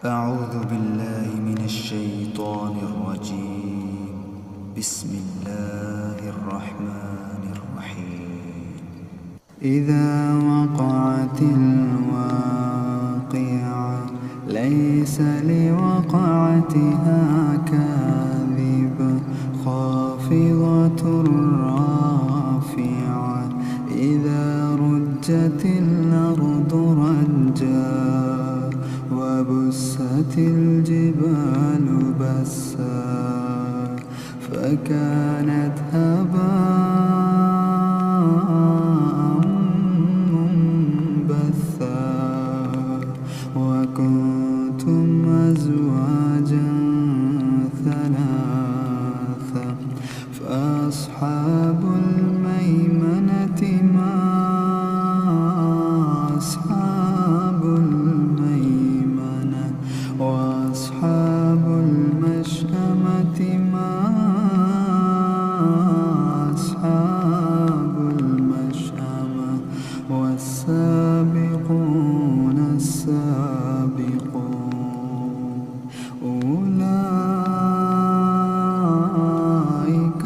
أعوذ بالله من الشيطان الرجيم. بسم الله الرحمن الرحيم. إذا وقعت الواقعة ليس لوقعتها كاذبة خافضة رافعة إذا رجت الأرض رجا وبست الجبال بسا فكانت هباء منبثا وكنتم أزواجا ثلاثا فأصحاب الميمنة ما أصحاب الميمنة وأصحاب المشأمة ما أصحاب المشأمة والسابقون السابقون أولئك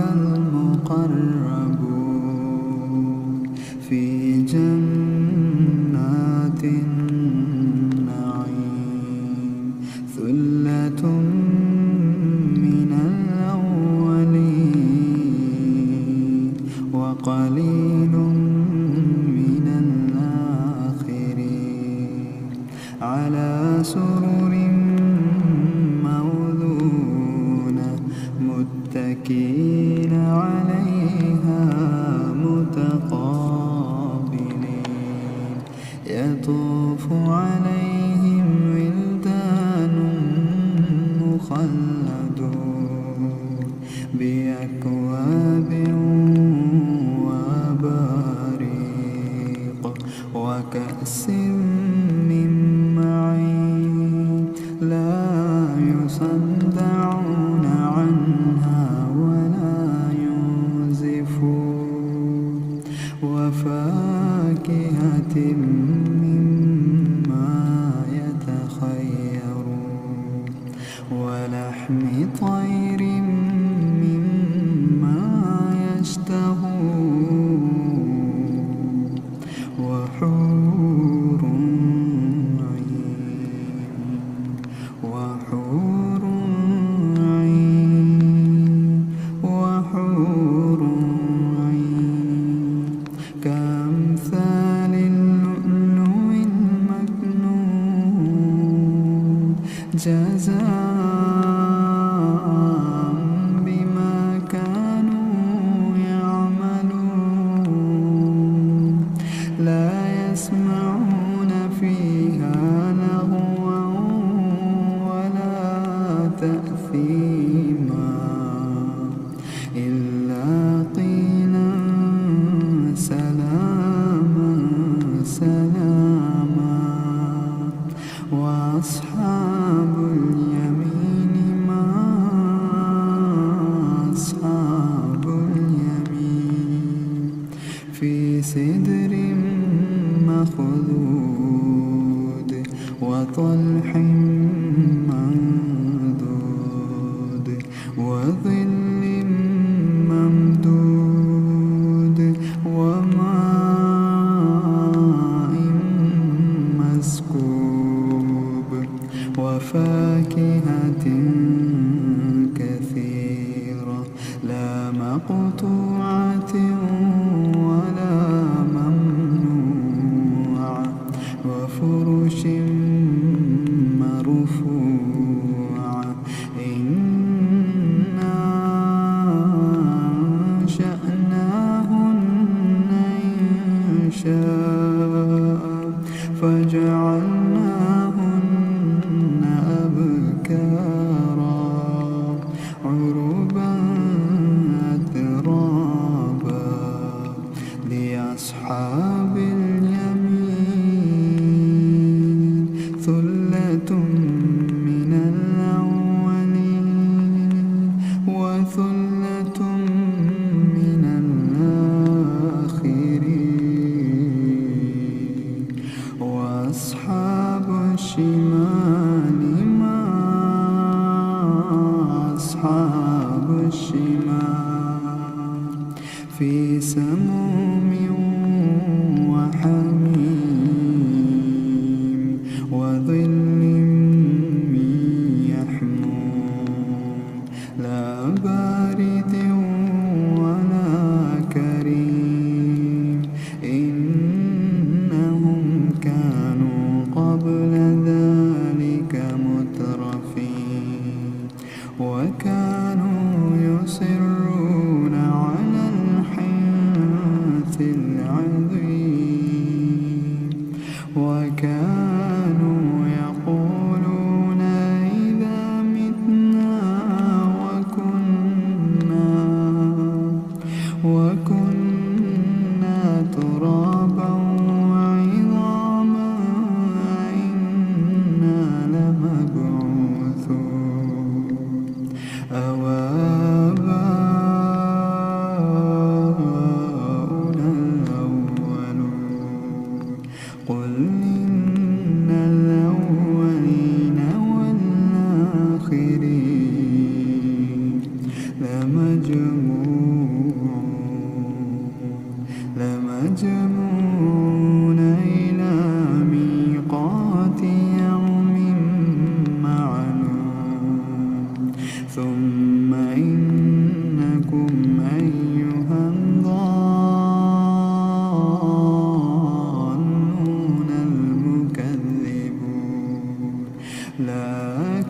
المقربون في جنات النعيم ثلة من الأولين وقليل من الآخرين على سرر موضونة متكئين عليها متقابلين يطوف عليهم ولدان مخلدون بأكواب وأباريق وكأس من معين لا يصدعون عنها ولا ينزفون وفاكهة مما يتخيرون ولحم طير مما يشتهون وحور عين كأمثال اللؤلؤ المكنون جزاء بما كانوا يعملون لا يسمعون فيها لغوا ولا تأثيما إلا قيلا سلاما سلاما وأصحاب اليمين ما أصحاب اليمين في سدر مخضود وطلح منضود وظل ممدود وماء مسكوب وفاكهة كثيرة لا مقطوعة ولا ممنوعة وفرش مرفوعة إنا أنشأناهن إنشاء فجعلناهن أبكارا عربا أترابا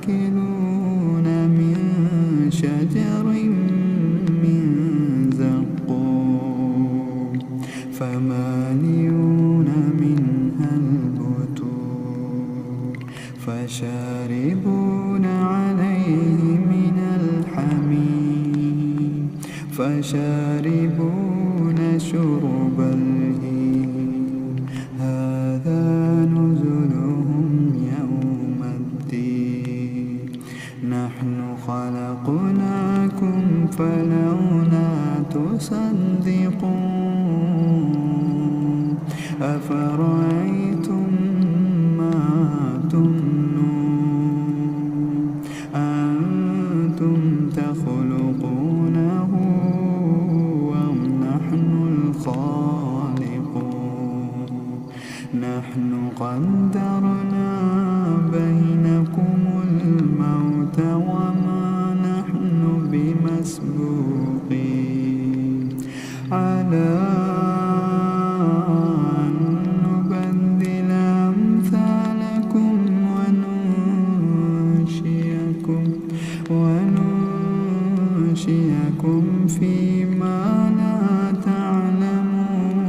لآكلون من شجر من زقوم فمالئون منها البطون فشاربون عليه من الحميم فشاربون شرب الهيم هذا نزلهم يوم الدين نحن خلقناكم فلولا تصدقون أفرأيتم ما تمنون أنتم تخلقونه أم نحن الخالقون نحن قدرنا بينكم الموت وما نحن بمسبوقين على أن نبدل أمثالكم وننشئكم فيما لا تعلمون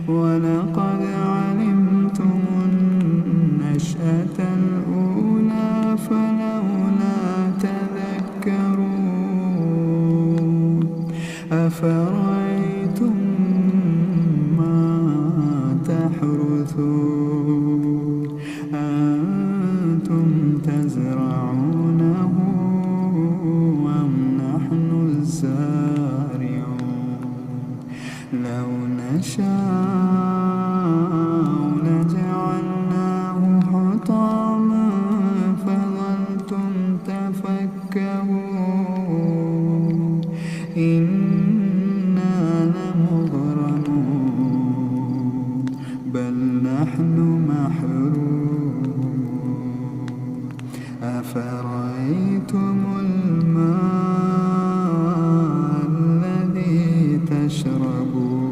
ولقد علمتم النشأة الأولى فلولا تذكرون أفرأيتم ما تحرثون أنتم تزرعونه أم نحن الزارعون لو نشاء لجعلناه حطاما فظلتم تفكهون إنا لمغرمون بل نحن محرومون أفرأيتم الماء الذي تشربون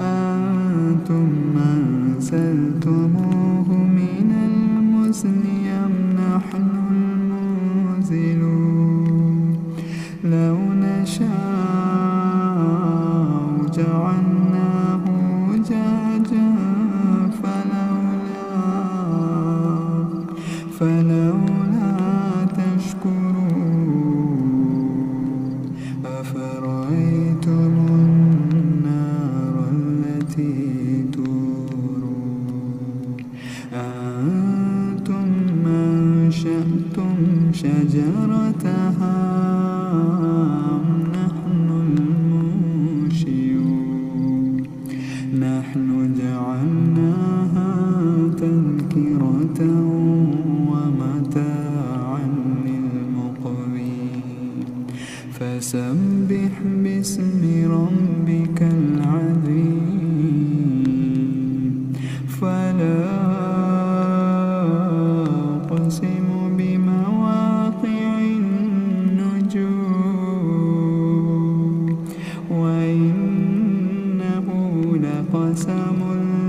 أنتم أنزلتموه من المزن أم نحن المنزلون لو نشاء جعلناه أجاجا فلولا تشكرون أفرأيتم النار التي تورون أنتم أنشأتم شجرتها أم نحن المنشئون نحن جعلناها تذكرة ومتاعا للمقوين فسبح باسم ربك العظيم فلا أقسم بمواقع النجوم وإنه لقسم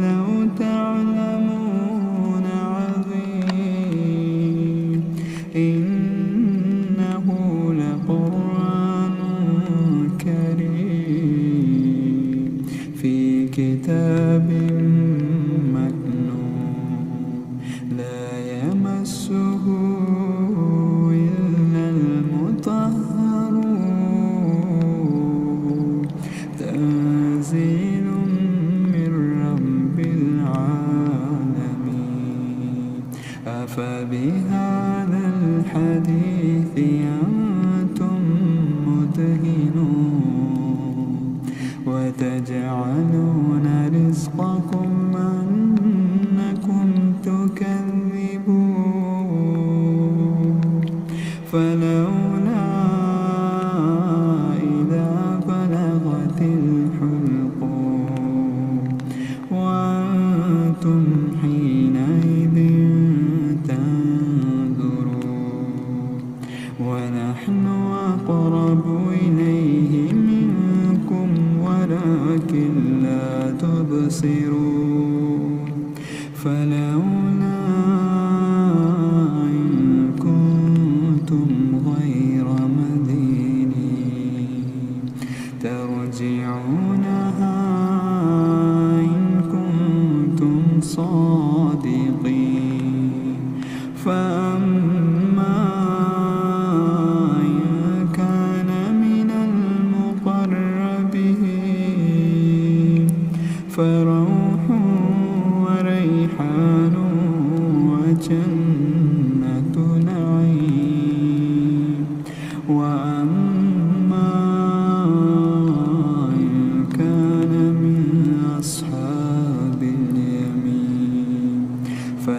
لو تعلمون عظيم إنه لقرآن كريم في كتاب مكنون لا يمسه إلا المطهرون تنزيل من رب العالمين أفبهذا الحديث أنتم مدهنون وتجعلون رزقكم أنكم تكذبون فلولا إذا بلغت الحلقوم وأنتم حينئذ تنظرون ونحن أقرب إليه منكم ولكن لا تبصرون فلولا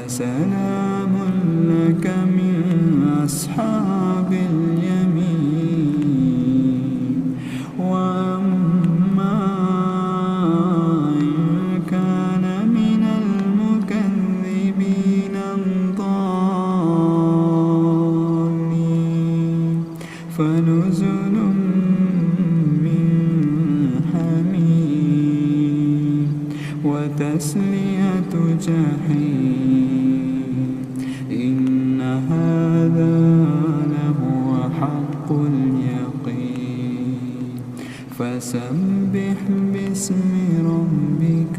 وسلام لك من أصحاب اليمين وأما إن كان من المكذبين الضالين فنزل من حميم وتسلية جحيم إن هذا لهو حق اليقين فسبح باسم ربك